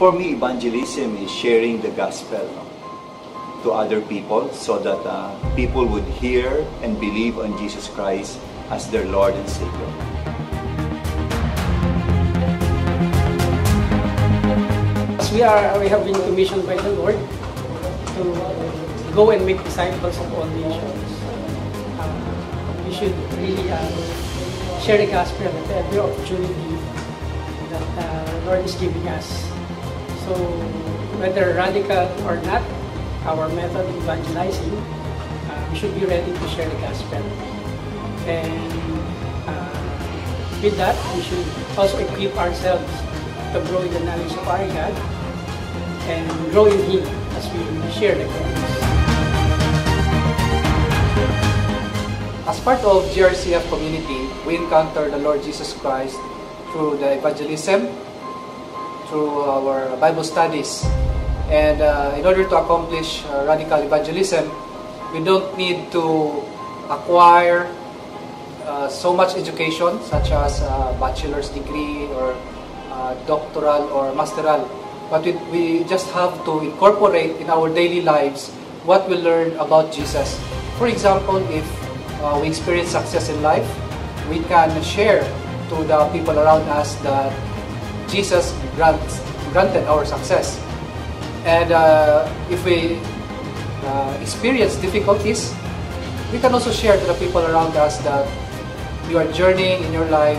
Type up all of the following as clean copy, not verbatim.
For me, evangelism is sharing the gospel, no, to other people so that people would hear and believe on Jesus Christ as their Lord and Savior. As we have been commissioned by the Lord to go and make disciples of all nations. We should really share the gospel at every opportunity that the Lord is giving us. So whether radical or not, our method of evangelizing, we should be ready to share the gospel. And with that, we should also equip ourselves to grow in the knowledge of our God and grow in Him as we share the gospel. As part of GRCF community, we encounter the Lord Jesus Christ through the evangelism, through our Bible studies. And in order to accomplish radical evangelism, we don't need to acquire so much education, such as a bachelor's degree or doctoral or masteral. But we just have to incorporate in our daily lives what we learn about Jesus. For example, if we experience success in life, we can share to the people around us that Jesus granted our success. And if we experience difficulties, we can also share to the people around us that you are journeying in your life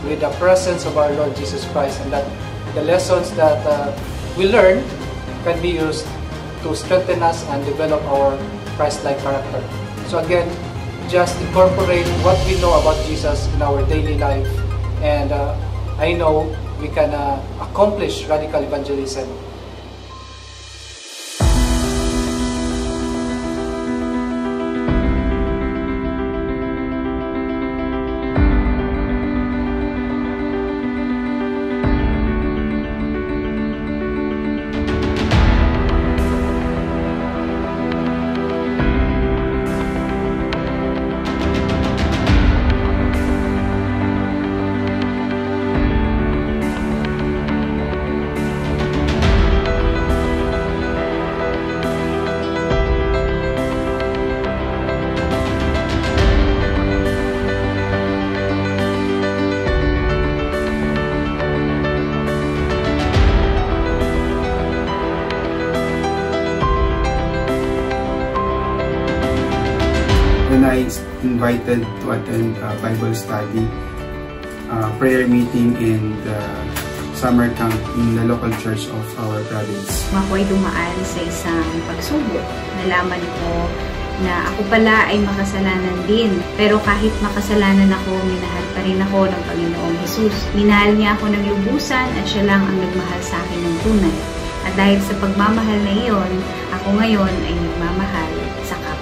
with the presence of our Lord Jesus Christ, and that the lessons that we learn can be used to strengthen us and develop our Christ-like character. So again, just incorporate what we know about Jesus in our daily life, and I know we can accomplish radical evangelism. When I invited to attend a Bible study, prayer meeting, and summer camp in the local church of our province. Ako ay dumaan sa isang pagsubok. Nalaman ko na ako pala ay makasalanan din. Pero kahit makasalanan ako, minahal pa rin ako ng Panginoong Hesus. Minahal niya ako ng lubusan at siya lang ang nagmahal sa akin ng tunay. At dahil sa pagmamahal na iyon, ako ngayon ay nagmamahal sa kapwa.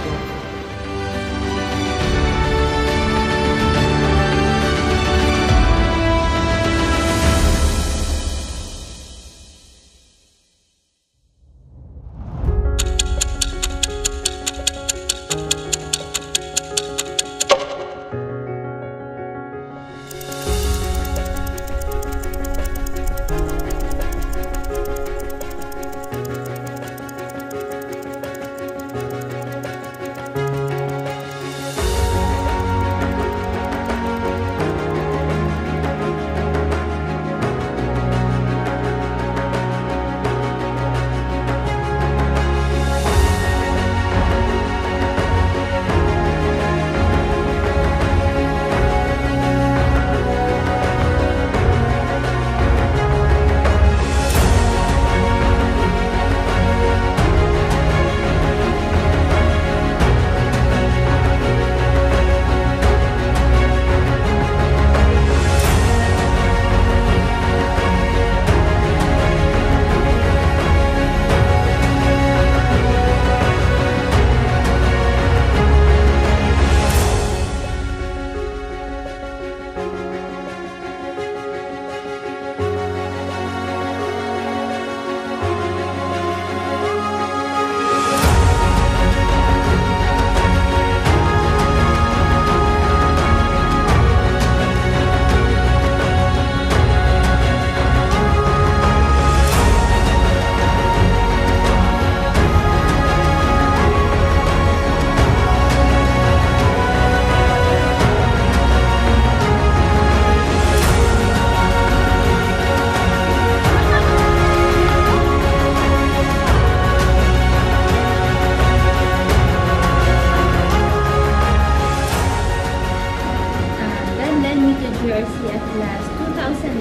GRCF last 2009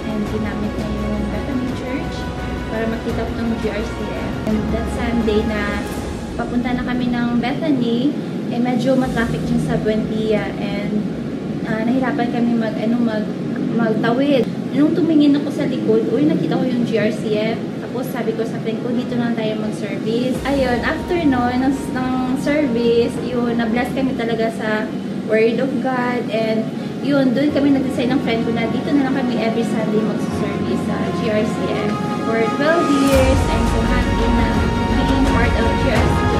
and ginamit na yung Bethany Church para makita ko ng GRCF. And that Sunday na papunta na kami ng Bethany, medyo matraffic dyan sa Buendia and nahirapan kami magtawid. Nung tumingin ako sa likod, nakita ko yung GRCF. Tapos sabi ko sa friend ko, dito na tayo mag-service. Ayun, after noon, ng service, na-bless kami talaga sa Word of God. And yun, doon kami nag-decide ng friend ko na dito na lang kami every Sunday mag-service sa GRCF. For 12 years, I'm so happy na being part of GRCF.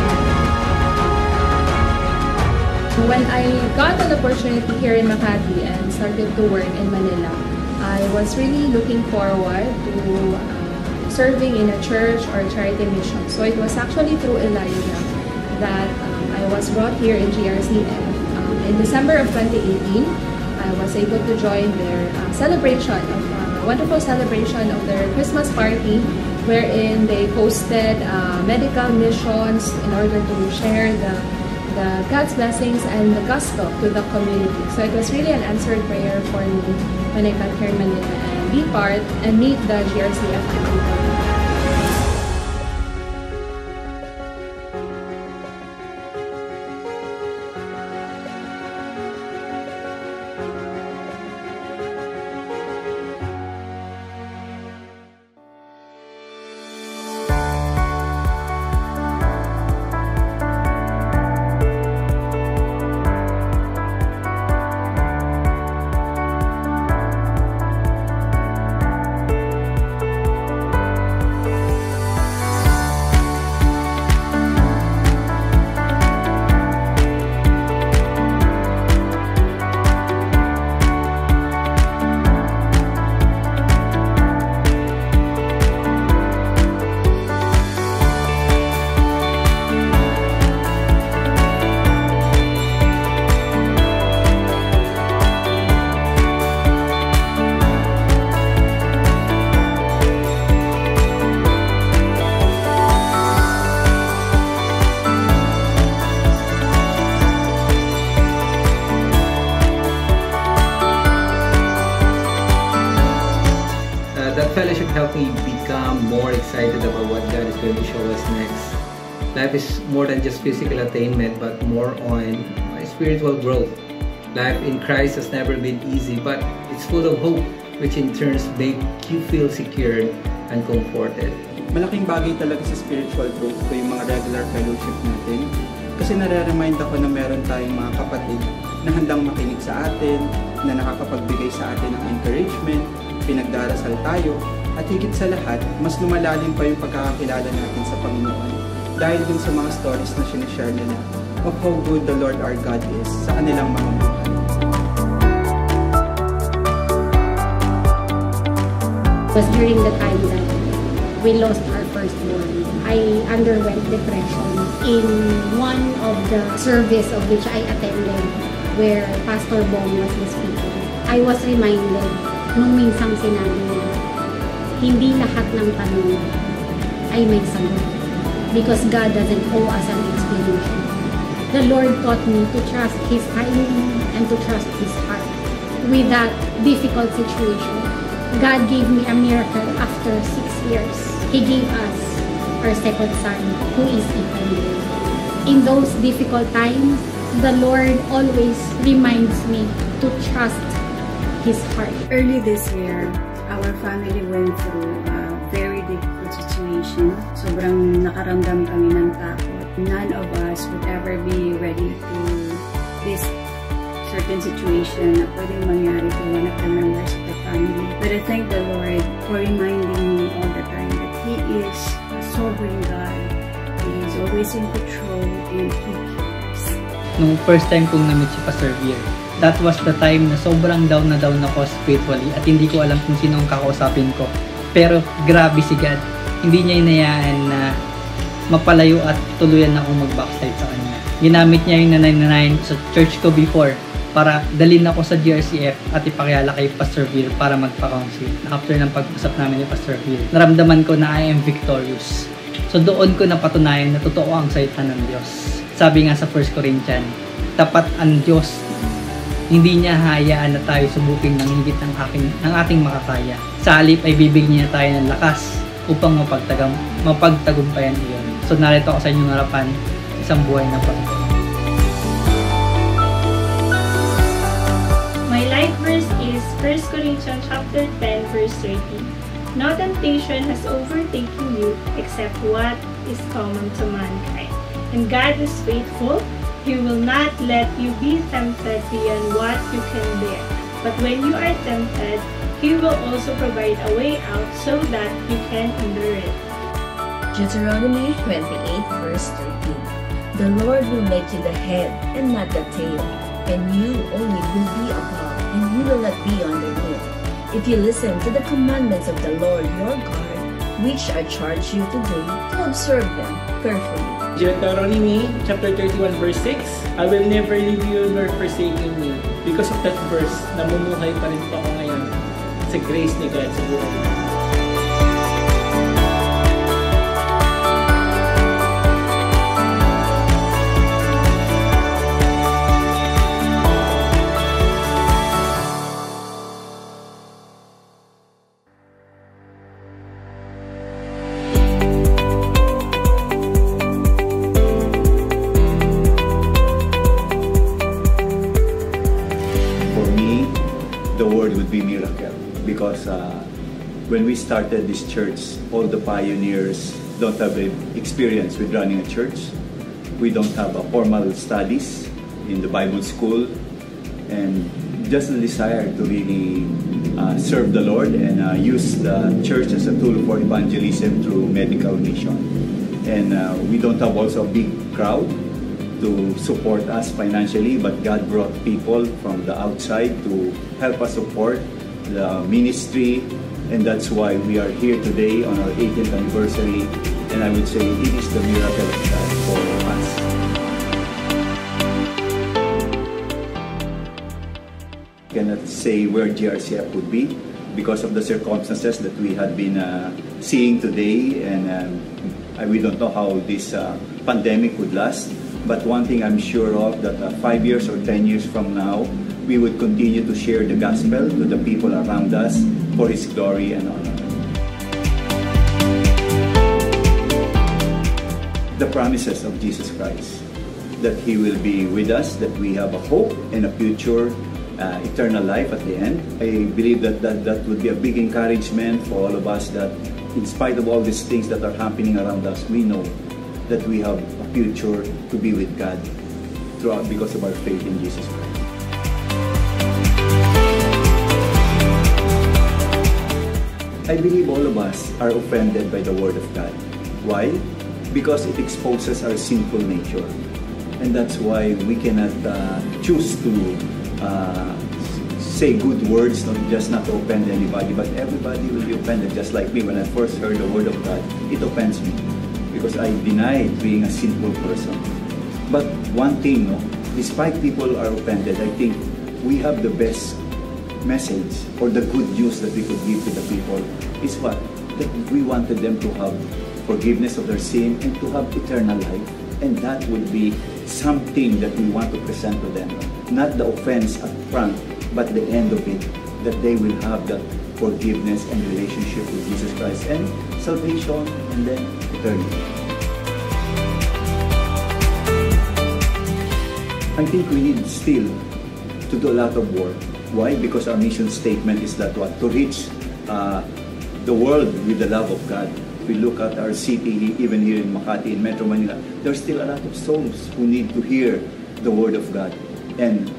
When I got an opportunity here in Makati and started to work in Manila, I was really looking forward to serving in a church or charity mission. So it was actually through Elijah that I was brought here in GRCF. In December of 2018, I was able to join their celebration of wonderful celebration of their Christmas party, wherein they hosted medical missions in order to share the God's blessings and the gospel to the community. So it was really an answered prayer for me when I got here in Manila and be part and meet the GRCF family. That fellowship helped me become more excited about what God is going to show us next. Life is more than just physical attainment, but more on spiritual growth. Life in Christ has never been easy, but it's full of hope, which in turn make you feel secure and comforted. Malaking bagay talaga sa spiritual growth ko yung mga regular fellowship natin. Kasi nare-remind ako na meron tayong mga kapatid na handang makinig sa atin, na nakakapagbigay sa atin ng encouragement, pinagdarasal tayo, at higit sa lahat, mas lumalalim pa yung pagkakakilala natin sa Panginoon dahil dun sa mga stories na sinishare nila of how good the Lord our God is sa kanilang mga buhay. It was during the time that we lost our firstborn. I underwent depression in one of the service of which I attended where Pastor Bong was the speaker. I was reminded nung minsang sinabi niya, hindi lahat ng tanong ay may sagot because God doesn't owe us an explanation. The Lord taught me to trust His timing and to trust His heart. With that difficult situation, God gave me a miracle after 6 years. He gave us our second son, who is Ethan. In those difficult times, the Lord always reminds me to trust His heart. Early this year, our family went through a very difficult situation. Sobrang nakaramdam kami ng takot. None of us would ever be ready to this certain situation na pwedeng mangyari to one of the members of the family. But I thank the Lord for reminding me all the time that He is a sovereign God. He is always in control and He cares. Nung first time kong na-meet si Pastor Vir, that was the time na sobrang down na down ako spiritually at hindi ko alam kung sino ang kakausapin ko. Pero grabe si God. Hindi niya inayaan na mapalayo at tuluyan na akong mag-backslide sa Kanya. Ginamit niya yung nanay sa church ko before para dalhin ako sa GRCF at ipakilala kay Pastor Vir para magpa-counsel. After ng pag-usap namin ni Pastor Vir, naramdaman ko na I am victorious. So doon ko napatunayan na totoo ang salita ng Diyos. Sabi nga sa 1 Corinthians, tapat ang Diyos Hindi niya hayaan na tayo subukin ng higit ng ating makakaya. Sa halip ay bibigyan niya tayo ng lakas upang mapagtagumpayan iyon. So narito ako sa inyong harapan, isang buhay na Panginoon. My life verse is 1 Corinthians chapter 10 verse 30. No temptation has overtaken you except what is common to mankind. And God is faithful. He will not let you be tempted beyond what you can bear. But when you are tempted, He will also provide a way out so that you can endure it. Deuteronomy 28 verse 13. The Lord will make you the head and not the tail, and you only will be above, and you will not be underneath. If you listen to the commandments of the Lord your God, which I charge you today, to observe them carefully. Deuteronomy chapter 31 verse 6, I will never leave you nor forsake you. Because of that verse, namumuhay pa rin po ako ngayon sa grace ni God sa buhay. Because when we started this church, all the pioneers don't have experience with running a church. We don't have a formal studies in the Bible school, and just a desire to really serve the Lord and use the church as a tool for evangelism through medical mission. And we don't have also a big crowd to support us financially, but God brought people from the outside to help us support the ministry, and that's why we are here today on our 18th anniversary, and I would say it is the miracle of God for us. I cannot say where GRCF would be because of the circumstances that we had been seeing today, and we don't know how this pandemic would last, but one thing I'm sure of, that 5 years or 10 years from now, we would continue to share the gospel to the people around us for His glory and honor. The promises of Jesus Christ, that He will be with us, that we have a hope and a future, eternal life at the end. I believe that would be a big encouragement for all of us, that in spite of all these things that are happening around us, we know that we have a future to be with God throughout because of our faith in Jesus Christ. I believe all of us are offended by the Word of God. Why? Because it exposes our sinful nature. And that's why we cannot choose to say good words, just not to offend anybody, but everybody will be offended. Just like me, when I first heard the Word of God, it offends me because I denied being a sinful person. But one thing, despite people are offended, I think we have the best message or the good news that we could give to the people is what? That we wanted them to have forgiveness of their sin and to have eternal life. And that would be something that we want to present to them. Not the offense up front, but the end of it, that they will have that forgiveness and relationship with Jesus Christ and salvation and then eternity. I think we need still to do a lot of work. Why? Because our mission statement is that what? To reach the world with the love of God. If we look at our city, even here in Makati, in Metro Manila, there's still a lot of souls who need to hear the Word of God. And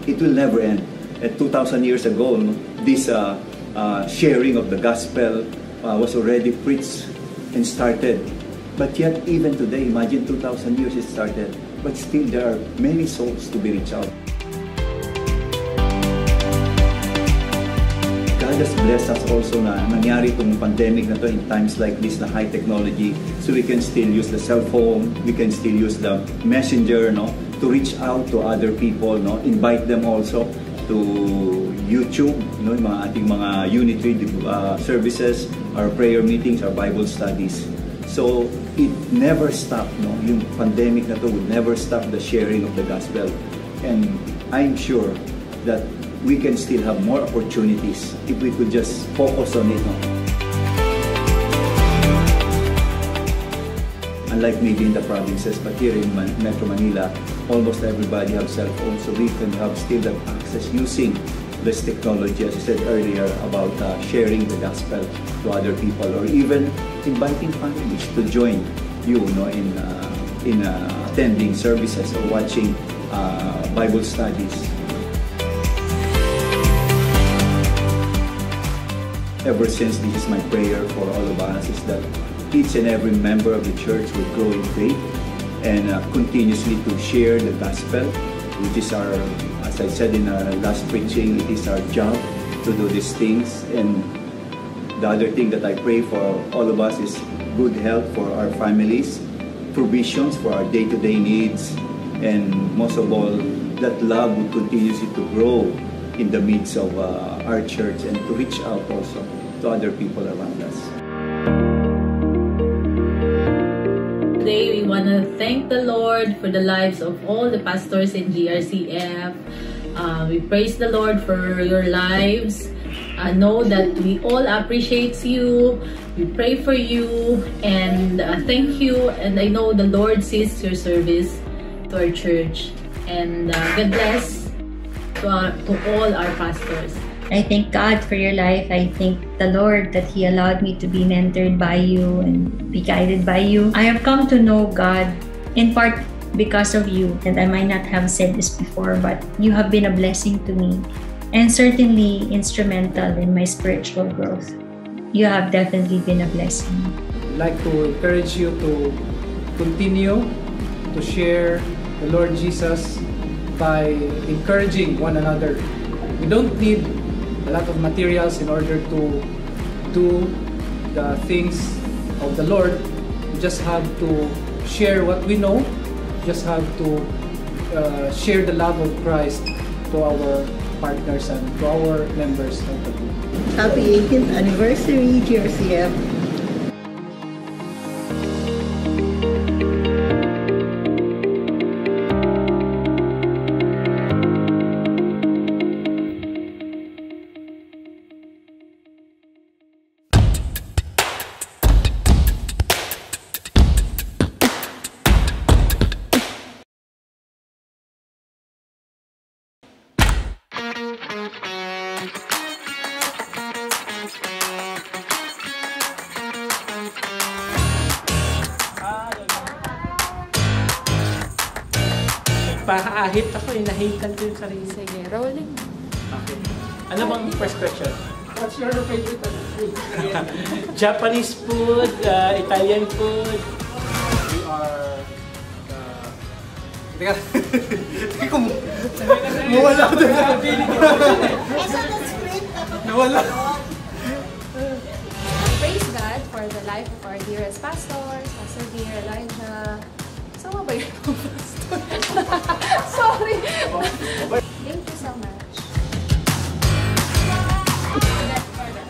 it will never end. 2,000 years ago, this sharing of the gospel was already preached and started. But yet, even today, imagine 2,000 years it started, but still there are many souls to be reached out. God has blessed us also na nangyari itong pandemic na to in times like this na high technology, so we can still use the cell phone, we can still use the messenger, to reach out to other people, invite them also to YouTube, yung mga ating mga unitary services, our prayer meetings, our Bible studies. So it never stopped, yung pandemic na to would never stop the sharing of the gospel. And I'm sure that we can still have more opportunities if we could just focus on it. Unlike maybe in the provinces, but here in Metro Manila, almost everybody have cell phones, so we can have still that access using this technology, as I said earlier, about sharing the gospel to other people, or even inviting families to join you, in attending services or watching Bible studies. Ever since, this is my prayer for all of us, is that each and every member of the church will grow in faith and continuously to share the gospel, which is our, as I said in our last preaching, it is our job to do these things. And the other thing that I pray for all of us is good health for our families, provisions for our day-to-day needs, and most of all, that love will continuously to grow in the midst of our church, and to reach out also to other people around us. Today we want to thank the Lord for the lives of all the pastors in GRCF. We praise the Lord for your lives. Know that we all appreciate you. We pray for you, and thank you. And I know the Lord sees your service to our church. And God bless to all our pastors. I thank God for your life. I thank the Lord that He allowed me to be mentored by you and be guided by you. I have come to know God in part because of you, and I might not have said this before, but you have been a blessing to me and certainly instrumental in my spiritual growth. You have definitely been a blessing. I'd like to encourage you to continue to share the Lord Jesus by encouraging one another. We don't need a lot of materials in order to do the things of the Lord. We just have to share what we know. We just have to share the love of Christ to our partners and to our members of the group. Happy 18th anniversary, GRCF! Paahit ako, nahitan ko yung sarili. Sige, rolling. Okay. Ano bang first question? What's your favorite food? Japanese food, Italian food. We are... Teka. Teka mo. Mawala ko doon. Nawala. Praise God for the life of our dearest pastors, Pastor Dear, Elijah. Sama ba yun? Sorry. Thank you so much.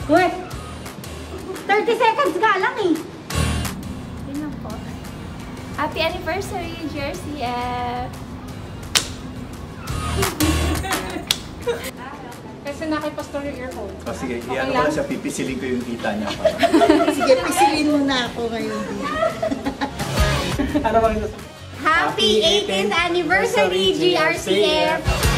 Wait! 30 seconds nga lang eh! Yun lang po. Happy anniversary, GRCF! Kasi nakipastor yung earphone. Oh, sige, iyan ko siya, pipisilin ko yung kita niya. Sige, pisilin mo na ako ngayon din. Ano bang Happy 18th anniversary, GRCF!